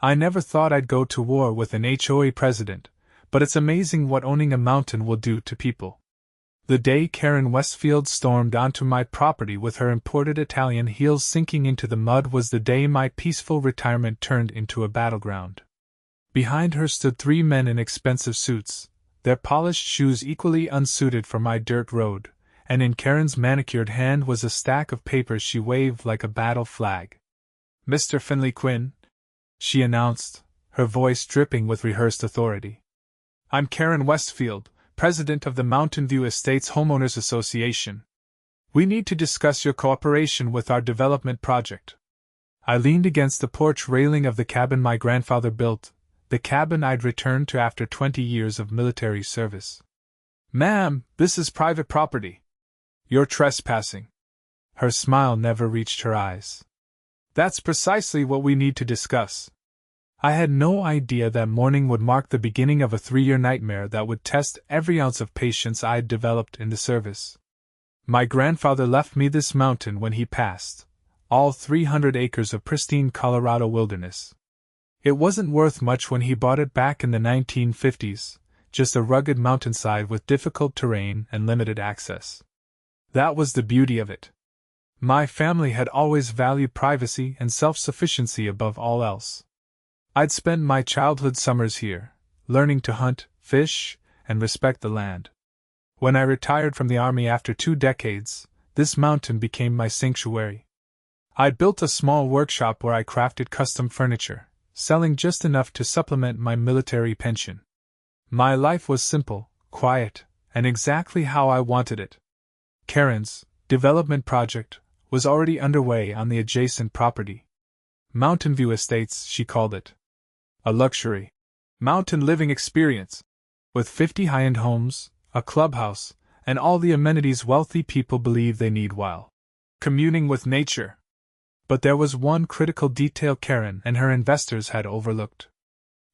I never thought I'd go to war with an HOA president, but it's amazing what owning a mountain will do to people. The day Karen Westfield stormed onto my property with her imported Italian heels sinking into the mud was the day my peaceful retirement turned into a battleground. Behind her stood 3 men in expensive suits, their polished shoes equally unsuited for my dirt road, and in Karen's manicured hand was a stack of papers she waved like a battle flag. "Mr. Finley Quinn," she announced, her voice dripping with rehearsed authority. "I'm Karen Westfield, President of the Mountain View Estates Homeowners Association. We need to discuss your cooperation with our development project." I leaned against the porch railing of the cabin my grandfather built, the cabin I'd returned to after 20 years of military service. "Ma'am, this is private property. You're trespassing." Her smile never reached her eyes. "That's precisely what we need to discuss." I had no idea that morning would mark the beginning of a 3-year nightmare that would test every ounce of patience I'd developed in the service. My grandfather left me this mountain when he passed, all 300 acres of pristine Colorado wilderness. It wasn't worth much when he bought it back in the 1950s, just a rugged mountainside with difficult terrain and limited access. That was the beauty of it. My family had always valued privacy and self-sufficiency above all else. I'd spent my childhood summers here, learning to hunt, fish, and respect the land. When I retired from the Army after 2 decades, this mountain became my sanctuary. I'd built a small workshop where I crafted custom furniture, selling just enough to supplement my military pension. My life was simple, quiet, and exactly how I wanted it. Karen's development project was already underway on the adjacent property. Mountain View Estates, she called it. A luxury mountain living experience, with 50 high-end homes, a clubhouse, and all the amenities wealthy people believe they need while communing with nature. But there was one critical detail Karen and her investors had overlooked.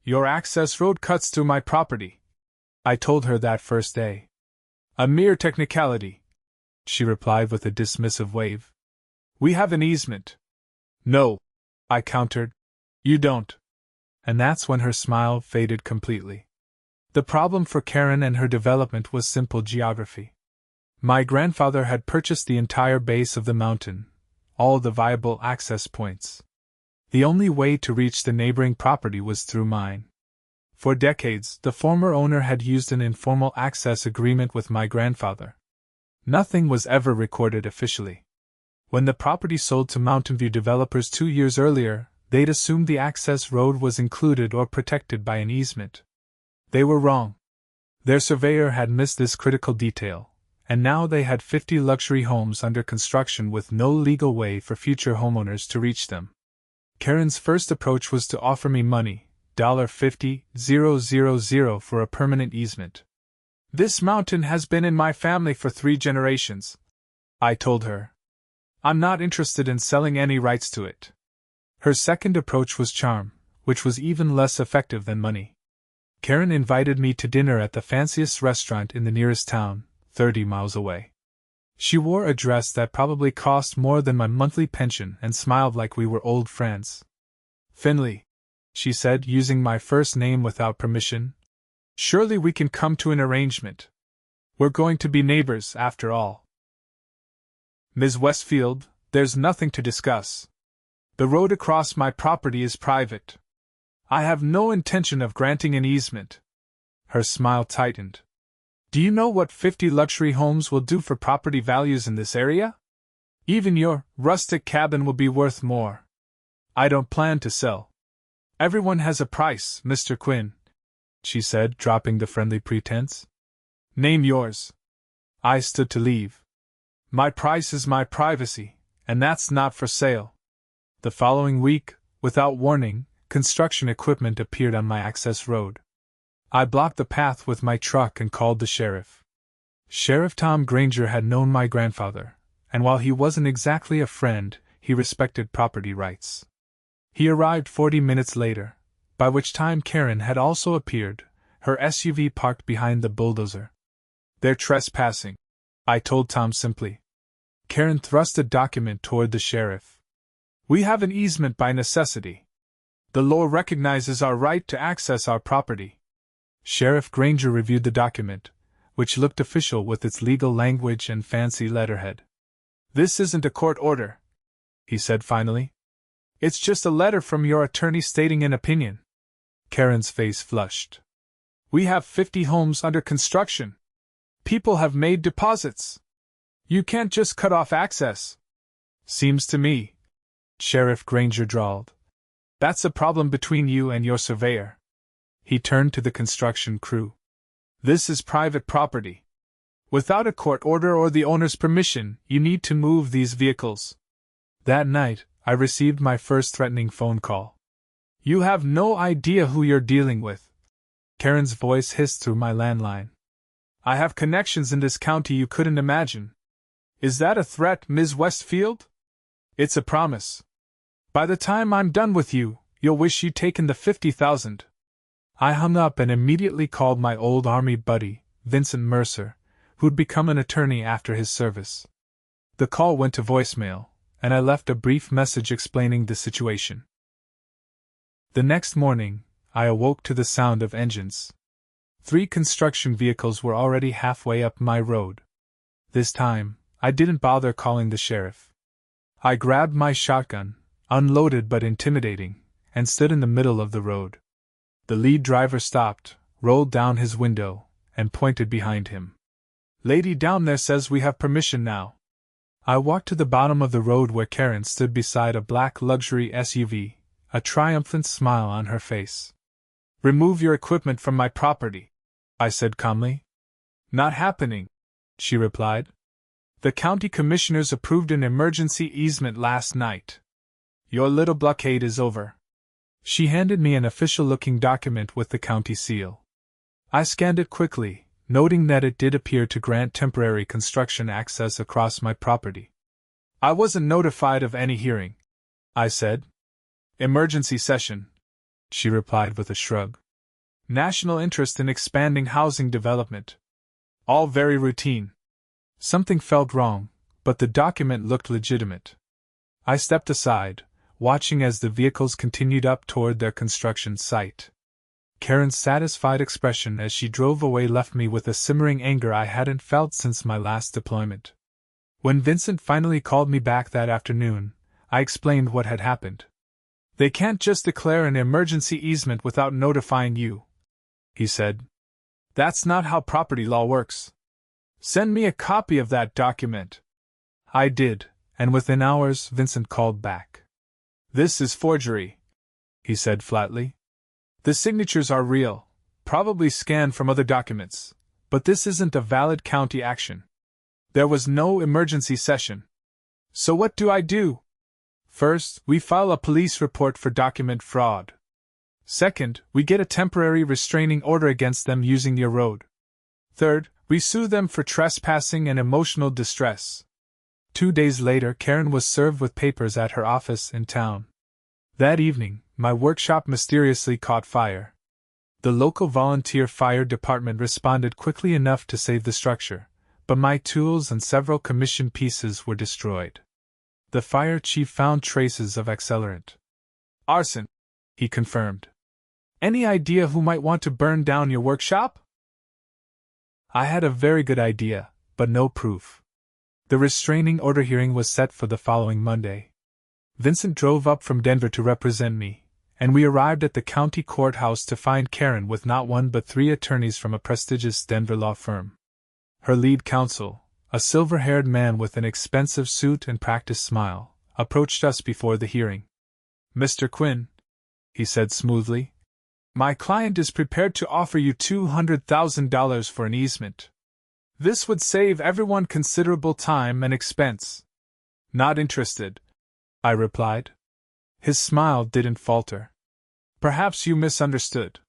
"Your access road cuts through my property," I told her that first day. "A mere technicality," she replied with a dismissive wave. "We have an easement." "No," I countered. "You don't." And that's when her smile faded completely. The problem for Karen and her development was simple geography. My grandfather had purchased the entire base of the mountain, all the viable access points. The only way to reach the neighboring property was through mine. For decades, the former owner had used an informal access agreement with my grandfather. Nothing was ever recorded officially. When the property sold to Mountain View developers 2 years earlier, they'd assumed the access road was included or protected by an easement. They were wrong. Their surveyor had missed this critical detail, and now they had 50 luxury homes under construction with no legal way for future homeowners to reach them. Karen's first approach was to offer me money, $50,000 for a permanent easement. "This mountain has been in my family for 3 generations," I told her. "I'm not interested in selling any rights to it." Her second approach was charm, which was even less effective than money. Karen invited me to dinner at the fanciest restaurant in the nearest town, 30 miles away. She wore a dress that probably cost more than my monthly pension and smiled like we were old friends. "Finley," she said, using my first name without permission, "surely we can come to an arrangement. We're going to be neighbors, after all." "Ms. Westfield, there's nothing to discuss. The road across my property is private. I have no intention of granting an easement." Her smile tightened. "Do you know what 50 luxury homes will do for property values in this area? Even your rustic cabin will be worth more. I don't plan to sell." "Everyone has a price, Mr. Quinn," she said, dropping the friendly pretense. "Name yours." I stood to leave. "My price is my privacy, and that's not for sale." The following week, without warning, construction equipment appeared on my access road. I blocked the path with my truck and called the sheriff. Sheriff Tom Granger had known my grandfather, and while he wasn't exactly a friend, he respected property rights. He arrived 40 minutes later, by which time Karen had also appeared, her SUV parked behind the bulldozer. "They're trespassing," I told Tom simply. Karen thrust a document toward the sheriff. "We have an easement by necessity. The law recognizes our right to access our property. Sheriff Granger reviewed the document, which looked official with its legal language and fancy letterhead. This isn't a court order, he said finally. It's just a letter from your attorney stating an opinion. Karen's face flushed. We have 50 homes under construction. People have made deposits. You can't just cut off access. Seems to me, Sheriff Granger drawled, that's a problem between you and your surveyor. He turned to the construction crew. This is private property. Without a court order or the owner's permission, you need to move these vehicles. That night, I received my first threatening phone call. You have no idea who you're dealing with. Karen's voice hissed through my landline. I have connections in this county you couldn't imagine. Is that a threat, Ms. Westfield? It's a promise. By the time I'm done with you, you'll wish you'd taken the $50,000. I hung up and immediately called my old Army buddy, Vincent Mercer, who'd become an attorney after his service. The call went to voicemail, and I left a brief message explaining the situation. The next morning, I awoke to the sound of engines. 3 construction vehicles were already halfway up my road. This time, I didn't bother calling the sheriff. I grabbed my shotgun, unloaded but intimidating, and stood in the middle of the road. The lead driver stopped, rolled down his window, and pointed behind him. Lady down there says we have permission now. I walked to the bottom of the road where Karen stood beside a black luxury SUV, a triumphant smile on her face. Remove your equipment from my property, I said calmly. Not happening, she replied. The county commissioners approved an emergency easement last night. Your little blockade is over. She handed me an official-looking document with the county seal. I scanned it quickly, noting that it did appear to grant temporary construction access across my property. I wasn't notified of any hearing, I said. Emergency session, she replied with a shrug. National interest in expanding housing development. All very routine. Something felt wrong, but the document looked legitimate. I stepped aside, watching as the vehicles continued up toward their construction site. Karen's satisfied expression as she drove away left me with a simmering anger I hadn't felt since my last deployment. When Vincent finally called me back that afternoon, I explained what had happened. They can't just declare an emergency easement without notifying you, he said. That's not how property law works. Send me a copy of that document. I did, and within hours Vincent called back. This is forgery, he said flatly. The signatures are real, probably scanned from other documents, but this isn't a valid county action. There was no emergency session. So what do I do? First, we file a police report for document fraud. Second, we get a temporary restraining order against them using your road. Third, we sue them for trespassing and emotional distress. 2 days later, Karen was served with papers at her office in town. That evening, my workshop mysteriously caught fire. The local volunteer fire department responded quickly enough to save the structure, but my tools and several commission pieces were destroyed. The fire chief found traces of accelerant. Arson, he confirmed. Any idea who might want to burn down your workshop? I had a very good idea, but no proof. The restraining order hearing was set for the following Monday. Vincent drove up from Denver to represent me, and we arrived at the county courthouse to find Karen with not one but 3 attorneys from a prestigious Denver law firm. Her lead counsel, a silver-haired man with an expensive suit and practiced smile, approached us before the hearing. Mr. Quinn, he said smoothly, my client is prepared to offer you $200,000 for an easement. This would save everyone considerable time and expense. Not interested, I replied. His smile didn't falter. Perhaps you misunderstood.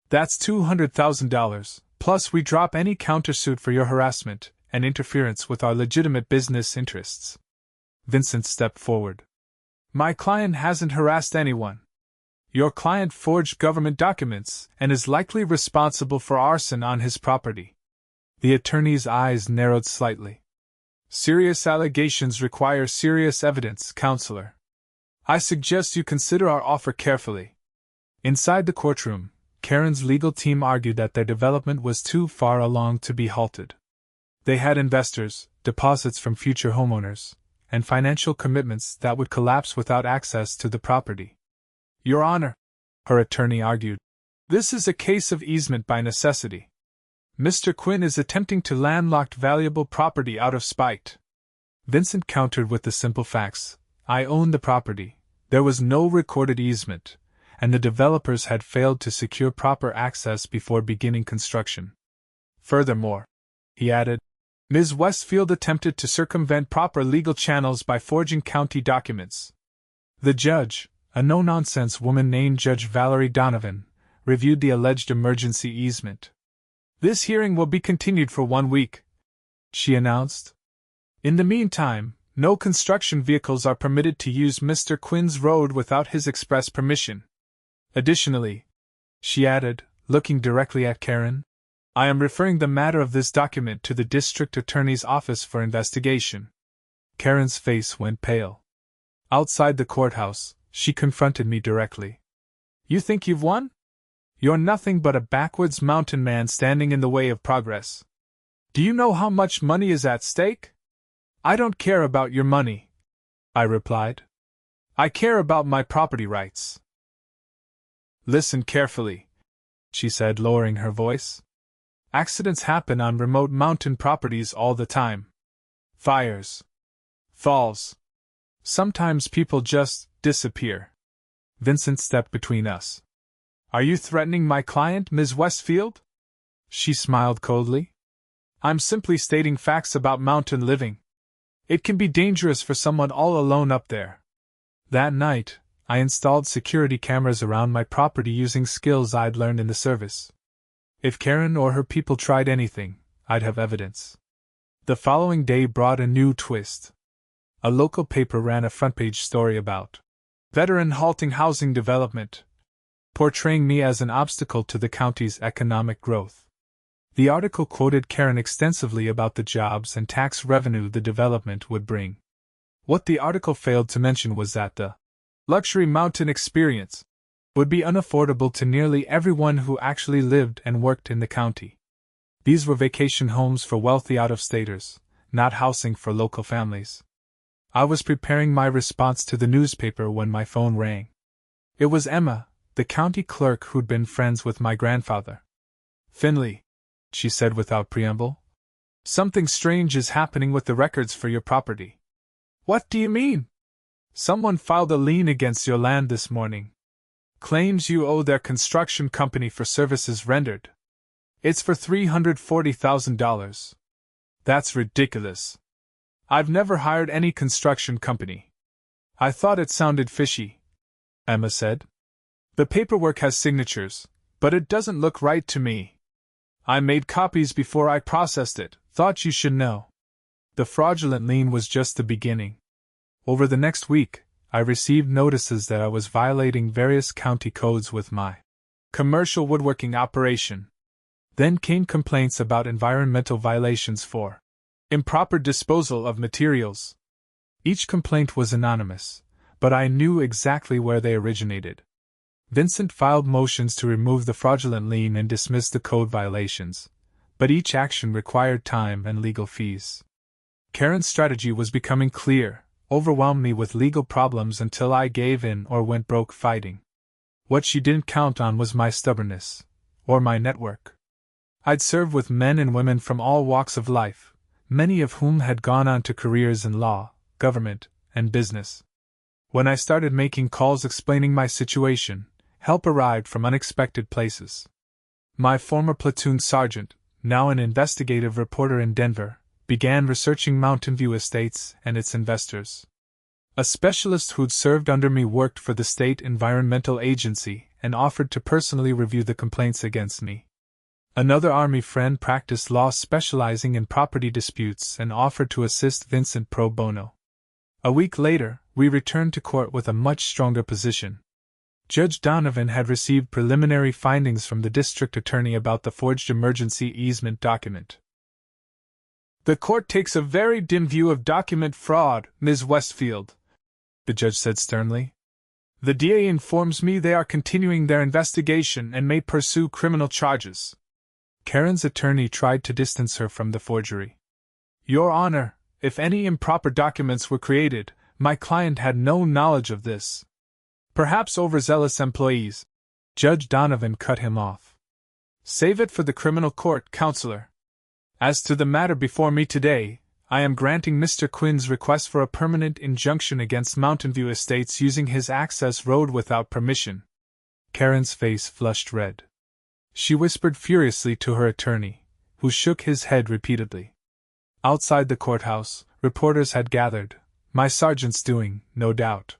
That's $200,000, plus we drop any countersuit for your harassment and interference with our legitimate business interests. Vincent stepped forward. My client hasn't harassed anyone. Your client forged government documents and is likely responsible for arson on his property. The attorney's eyes narrowed slightly. Serious allegations require serious evidence, counselor. I suggest you consider our offer carefully. Inside the courtroom, Karen's legal team argued that their development was too far along to be halted. They had investors, deposits from future homeowners, and financial commitments that would collapse without access to the property. Your Honor, her attorney argued, this is a case of easement by necessity. Mr. Quinn is attempting to landlock valuable property out of spite. Vincent countered with the simple facts. I owned the property, there was no recorded easement, and the developers had failed to secure proper access before beginning construction. Furthermore, he added, Ms. Westfield attempted to circumvent proper legal channels by forging county documents. The judge, a no-nonsense woman named Judge Valerie Donovan, reviewed the alleged emergency easement. This hearing will be continued for 1 week, she announced. In the meantime, no construction vehicles are permitted to use Mr. Quinn's road without his express permission. Additionally, she added, looking directly at Karen, I am referring the matter of this document to the district attorney's office for investigation. Karen's face went pale. Outside the courthouse, she confronted me directly. You think you've won? You're nothing but a backwoods mountain man standing in the way of progress. Do you know how much money is at stake? I don't care about your money, I replied. I care about my property rights. Listen carefully, she said, lowering her voice. Accidents happen on remote mountain properties all the time. Fires. Falls. Sometimes people just disappear. Vincent stepped between us. Are you threatening my client, Ms. Westfield? She smiled coldly. I'm simply stating facts about mountain living. It can be dangerous for someone all alone up there. That night, I installed security cameras around my property using skills I'd learned in the service. If Karen or her people tried anything, I'd have evidence. The following day brought a new twist. A local paper ran a front-page story about veteran halting housing development, portraying me as an obstacle to the county's economic growth. The article quoted Karen extensively about the jobs and tax revenue the development would bring. What the article failed to mention was that the luxury mountain experience would be unaffordable to nearly everyone who actually lived and worked in the county. These were vacation homes for wealthy out-of-staters, not housing for local families. I was preparing my response to the newspaper when my phone rang. It was Emma, the county clerk who'd been friends with my grandfather. Finley, she said without preamble. Something strange is happening with the records for your property. What do you mean? Someone filed a lien against your land this morning. Claims you owe their construction company for services rendered. It's for $340,000. That's ridiculous. I've never hired any construction company. I thought it sounded fishy, Emma said. The paperwork has signatures, but it doesn't look right to me. I made copies before I processed it, thought you should know. The fraudulent lien was just the beginning. Over the next week, I received notices that I was violating various county codes with my commercial woodworking operation. Then came complaints about environmental violations for improper disposal of materials. Each complaint was anonymous, but I knew exactly where they originated. Vincent filed motions to remove the fraudulent lien and dismiss the code violations, but each action required time and legal fees. Karen's strategy was becoming clear. Overwhelmed me with legal problems until I gave in or went broke fighting. What she didn't count on was my stubbornness, or my network. I'd served with men and women from all walks of life, many of whom had gone on to careers in law, government, and business. When I started making calls explaining my situation, help arrived from unexpected places. My former platoon sergeant, now an investigative reporter in Denver, began researching Mountain View Estates and its investors. A specialist who'd served under me worked for the state environmental agency and offered to personally review the complaints against me. Another Army friend practiced law specializing in property disputes and offered to assist Vincent pro bono. A week later, we returned to court with a much stronger position. Judge Donovan had received preliminary findings from the district attorney about the forged emergency easement document. The court takes a very dim view of document fraud, Ms. Westfield, the judge said sternly. The DA informs me they are continuing their investigation and may pursue criminal charges. Karen's attorney tried to distance her from the forgery. Your Honor, if any improper documents were created, my client had no knowledge of this. Perhaps overzealous employees. Judge Donovan cut him off. Save it for the criminal court, Counselor. As to the matter before me today, I am granting Mr. Quinn's request for a permanent injunction against Mountain View Estates using his access road without permission. Karen's face flushed red. She whispered furiously to her attorney, who shook his head repeatedly. Outside the courthouse, reporters had gathered, my sergeant's doing, no doubt.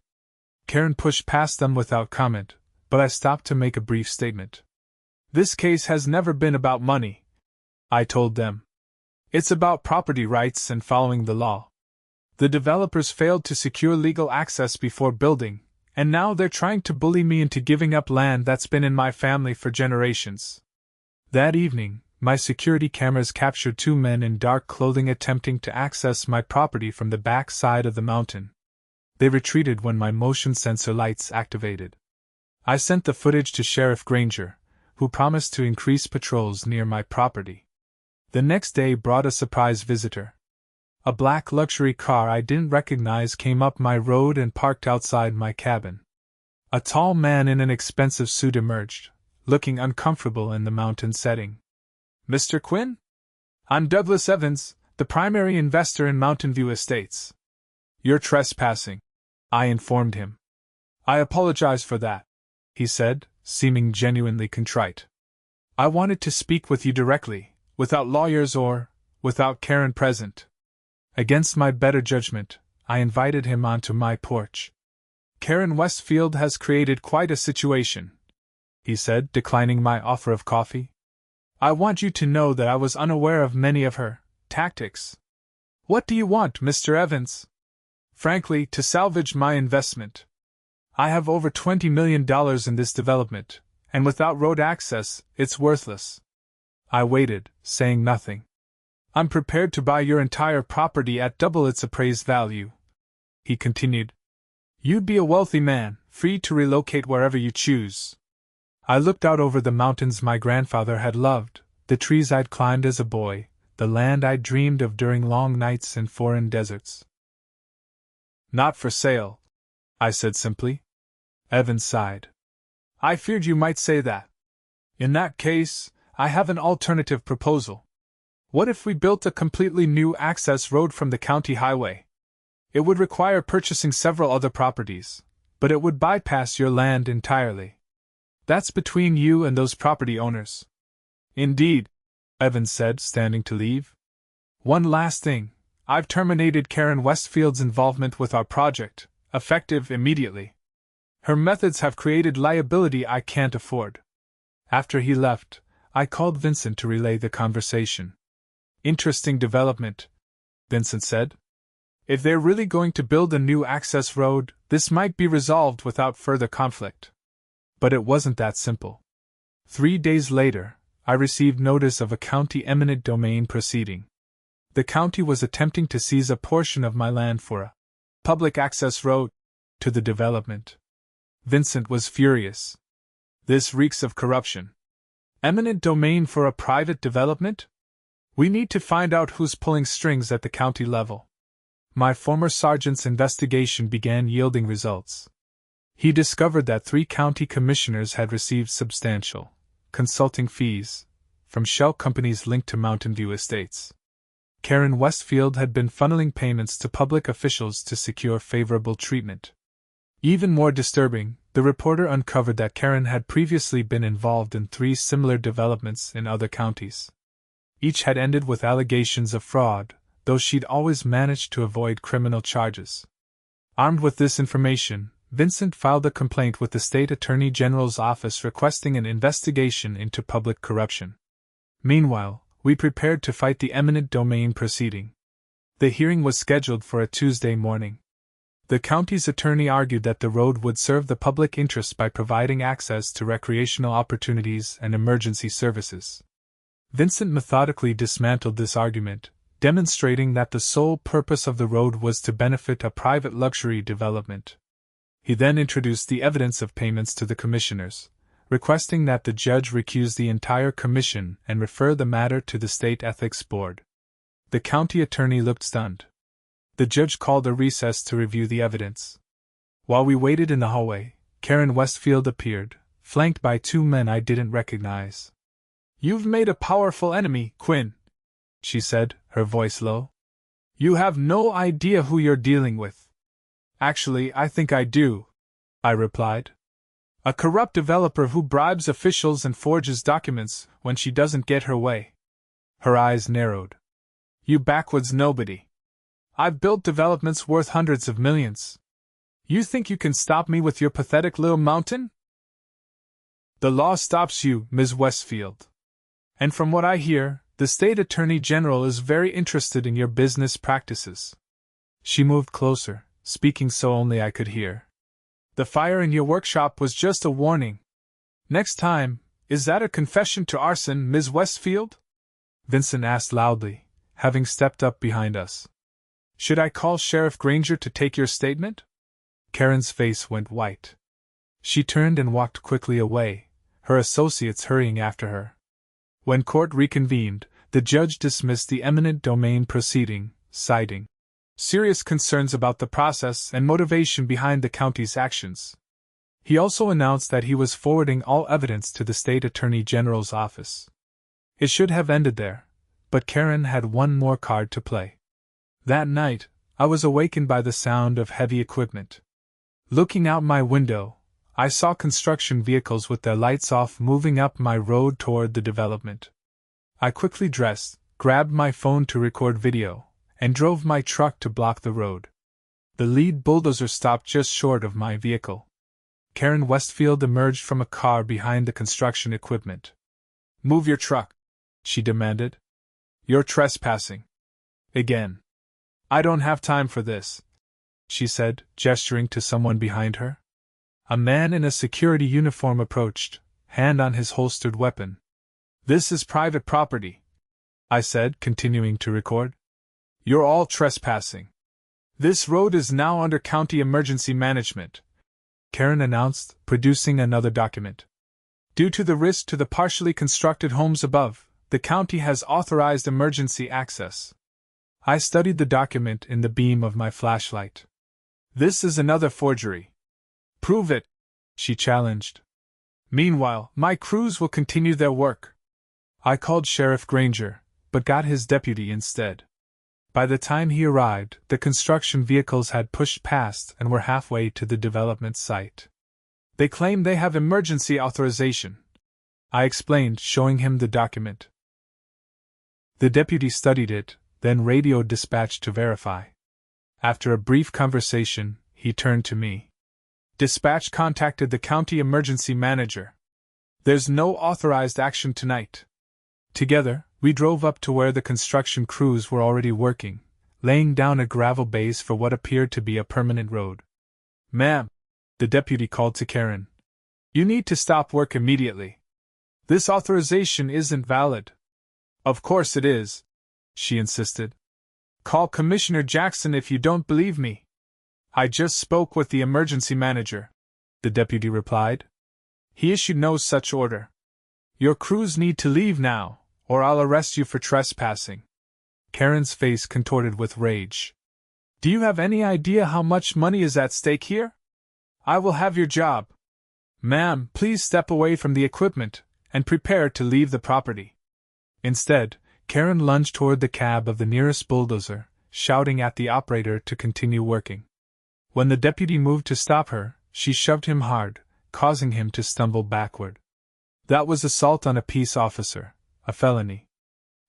Karen pushed past them without comment, but I stopped to make a brief statement. This case has never been about money, I told them. It's about property rights and following the law. The developers failed to secure legal access before building, and now they're trying to bully me into giving up land that's been in my family for generations. That evening, my security cameras captured two men in dark clothing attempting to access my property from the back side of the mountain. They retreated when my motion sensor lights activated. I sent the footage to Sheriff Granger, who promised to increase patrols near my property. The next day brought a surprise visitor. A black luxury car I didn't recognize came up my road and parked outside my cabin. A tall man in an expensive suit emerged, looking uncomfortable in the mountain setting. Mr. Quinn? I'm Douglas Evans, the primary investor in Mountain View Estates. You're trespassing, I informed him. I apologize for that, he said, seeming genuinely contrite. I wanted to speak with you directly, without lawyers or without Karen present. Against my better judgment, I invited him onto my porch. Karen Westfield has created quite a situation, he said, declining my offer of coffee. I want you to know that I was unaware of many of her tactics. What do you want, Mr. Evans? Frankly, to salvage my investment. I have over $20 million in this development, and without road access, it's worthless. I waited, saying nothing. I'm prepared to buy your entire property at double its appraised value, he continued. You'd be a wealthy man, free to relocate wherever you choose. I looked out over the mountains my grandfather had loved, the trees I'd climbed as a boy, the land I'd dreamed of during long nights in foreign deserts. Not for sale, I said simply. Evans sighed. I feared you might say that. In that case, I have an alternative proposal. What if we built a completely new access road from the county highway? It would require purchasing several other properties, but it would bypass your land entirely. That's between you and those property owners. Indeed, Evans said, standing to leave. One last thing, I've terminated Karen Westfield's involvement with our project, effective immediately. Her methods have created liability I can't afford. After he left, I called Vincent to relay the conversation. Interesting development, Vincent said. If they're really going to build a new access road, this might be resolved without further conflict. But it wasn't that simple. 3 days later, I received notice of a county eminent domain proceeding. The county was attempting to seize a portion of my land for a public access road to the development. Vincent was furious. This reeks of corruption. Eminent domain for a private development? We need to find out who's pulling strings at the county level. My former sergeant's investigation began yielding results. He discovered that 3 county commissioners had received substantial consulting fees from shell companies linked to Mountain View Estates. Karen Westfield had been funneling payments to public officials to secure favorable treatment. Even more disturbing, the reporter uncovered that Karen had previously been involved in 3 similar developments in other counties. Each had ended with allegations of fraud, though she'd always managed to avoid criminal charges. Armed with this information, Vincent filed a complaint with the State Attorney General's office requesting an investigation into public corruption. Meanwhile, we prepared to fight the eminent domain proceeding. The hearing was scheduled for a Tuesday morning. The county's attorney argued that the road would serve the public interest by providing access to recreational opportunities and emergency services. Vincent methodically dismantled this argument, demonstrating that the sole purpose of the road was to benefit a private luxury development. He then introduced the evidence of payments to the commissioners, requesting that the judge recuse the entire commission and refer the matter to the State Ethics Board. The county attorney looked stunned. The judge called a recess to review the evidence. While we waited in the hallway, Karen Westfield appeared, flanked by two men I didn't recognize. "You've made a powerful enemy, Quinn," she said, her voice low. "You have no idea who you're dealing with." "Actually, I think I do," I replied. "A corrupt developer who bribes officials and forges documents when she doesn't get her way." Her eyes narrowed. "You backwoods nobody. I've built developments worth hundreds of millions. You think you can stop me with your pathetic little mountain?" "The law stops you, Ms. Westfield. And from what I hear, the State Attorney General is very interested in your business practices." She moved closer, speaking so only I could hear. "The fire in your workshop was just a warning. Next time, is that a confession to arson, Ms. Westfield?" Vincent asked loudly, having stepped up behind us. "Should I call Sheriff Granger to take your statement?" Karen's face went white. She turned and walked quickly away, her associates hurrying after her. When court reconvened, the judge dismissed the eminent domain proceeding, citing serious concerns about the process and motivation behind the county's actions. He also announced that he was forwarding all evidence to the State Attorney General's office. It should have ended there, but Karen had one more card to play. That night, I was awakened by the sound of heavy equipment. Looking out my window, I saw construction vehicles with their lights off moving up my road toward the development. I quickly dressed, grabbed my phone to record video, and drove my truck to block the road. The lead bulldozer stopped just short of my vehicle. Karen Westfield emerged from a car behind the construction equipment. "Move your truck," she demanded. "You're trespassing. Again." "I don't have time for this," she said, gesturing to someone behind her. A man in a security uniform approached, hand on his holstered weapon. "This is private property," I said, continuing to record. "You're all trespassing. This road is now under county emergency management," Karen announced, producing another document. "Due to the risk to the partially constructed homes above, the county has authorized emergency access." I studied the document in the beam of my flashlight. "This is another forgery." "Prove it," she challenged. "Meanwhile, my crews will continue their work." I called Sheriff Granger, but got his deputy instead. By the time he arrived, the construction vehicles had pushed past and were halfway to the development site. "They claim they have emergency authorization," I explained, showing him the document. The deputy studied it, then radioed dispatch to verify. After a brief conversation, he turned to me. "Dispatch contacted the county emergency manager. There's no authorized action tonight." Together, we drove up to where the construction crews were already working, laying down a gravel base for what appeared to be a permanent road. "Ma'am," the deputy called to Karen, "you need to stop work immediately. This authorization isn't valid." "Of course it is," she insisted. "Call Commissioner Jackson if you don't believe me." "I just spoke with the emergency manager," the deputy replied. "He issued no such order. Your crews need to leave now, or I'll arrest you for trespassing." Karen's face contorted with rage. "Do you have any idea how much money is at stake here? I will have your job. Ma'am, please step away from the equipment and prepare to leave the property." Instead, Karen lunged toward the cab of the nearest bulldozer, shouting at the operator to continue working. When the deputy moved to stop her, she shoved him hard, causing him to stumble backward. That was assault on a peace officer, a felony.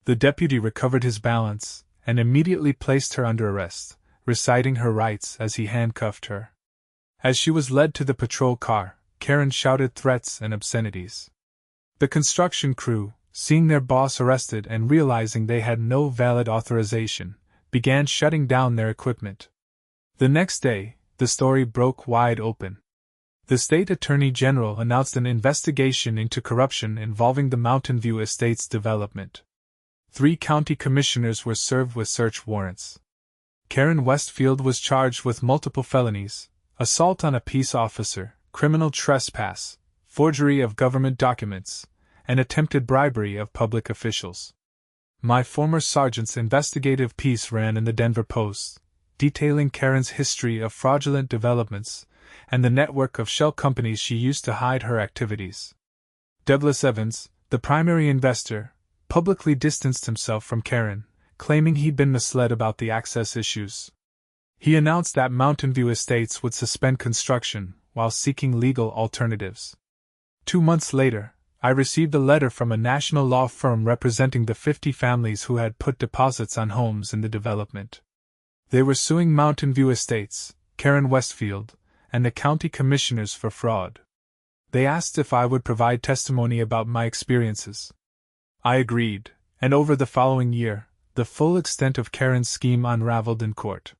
The deputy recovered his balance and immediately placed her under arrest, reciting her rights as he handcuffed her. As she was led to the patrol car, Karen shouted threats and obscenities. The construction crew, seeing their boss arrested and realizing they had no valid authorization, began shutting down their equipment. The next day, the story broke wide open. The State Attorney General announced an investigation into corruption involving the Mountain View Estates development. 3 county commissioners were served with search warrants. Karen Westfield was charged with multiple felonies, assault on a peace officer, criminal trespass, forgery of government documents, and attempted bribery of public officials. My former sergeant's investigative piece ran in the Denver Post, detailing Karen's history of fraudulent developments and the network of shell companies she used to hide her activities. Douglas Evans, the primary investor, publicly distanced himself from Karen, claiming he'd been misled about the access issues. He announced that Mountain View Estates would suspend construction while seeking legal alternatives. 2 months later, I received a letter from a national law firm representing the 50 families who had put deposits on homes in the development. They were suing Mountain View Estates, Karen Westfield, and the county commissioners for fraud. They asked if I would provide testimony about my experiences. I agreed, and over the following year, the full extent of Karen's scheme unraveled in court.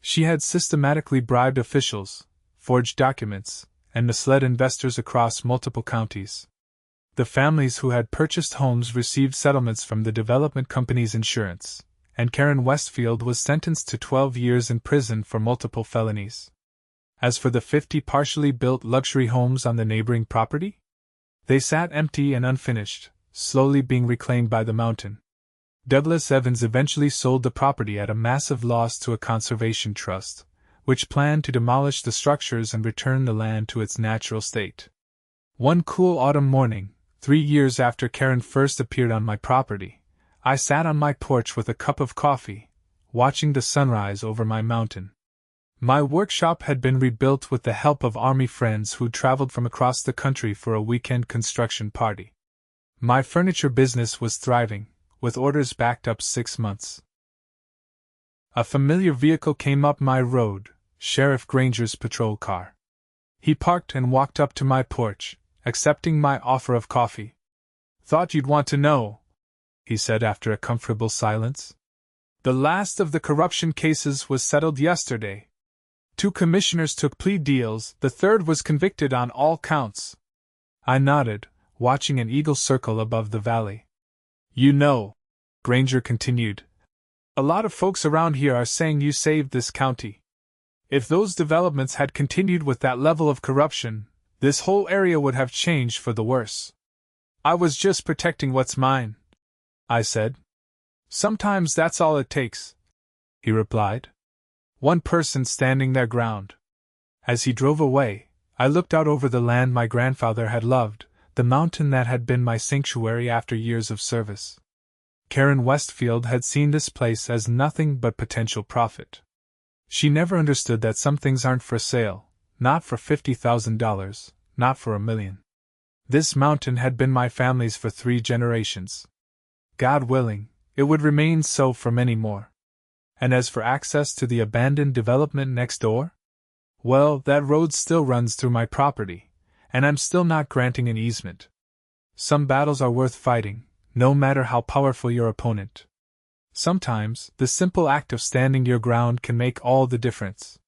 She had systematically bribed officials, forged documents, and misled investors across multiple counties. The families who had purchased homes received settlements from the development company's insurance, and Karen Westfield was sentenced to 12 years in prison for multiple felonies. As for the 50 partially built luxury homes on the neighboring property, they sat empty and unfinished, slowly being reclaimed by the mountain. Douglas Evans eventually sold the property at a massive loss to a conservation trust, which planned to demolish the structures and return the land to its natural state. One cool autumn morning, 3 years after Karen first appeared on my property, I sat on my porch with a cup of coffee, watching the sunrise over my mountain. My workshop had been rebuilt with the help of Army friends who traveled from across the country for a weekend construction party. My furniture business was thriving, with orders backed up 6 months. A familiar vehicle came up my road, Sheriff Granger's patrol car. He parked and walked up to my porch, accepting my offer of coffee. "Thought you'd want to know," he said after a comfortable silence. "The last of the corruption cases was settled yesterday. 2 commissioners took plea deals, the third was convicted on all counts." I nodded, watching an eagle circle above the valley. "You know," Granger continued, "a lot of folks around here are saying you saved this county. If those developments had continued with that level of corruption, this whole area would have changed for the worse." "I was just protecting what's mine," I said. "Sometimes that's all it takes," he replied. "One person standing their ground." As he drove away, I looked out over the land my grandfather had loved, the mountain that had been my sanctuary after years of service. Karen Westfield had seen this place as nothing but potential profit. She never understood that some things aren't for sale, not for $50,000, not for $1 million. This mountain had been my family's for 3 generations. God willing, it would remain so for many more. And as for access to the abandoned development next door? Well, that road still runs through my property, and I'm still not granting an easement. Some battles are worth fighting, no matter how powerful your opponent. Sometimes, the simple act of standing your ground can make all the difference.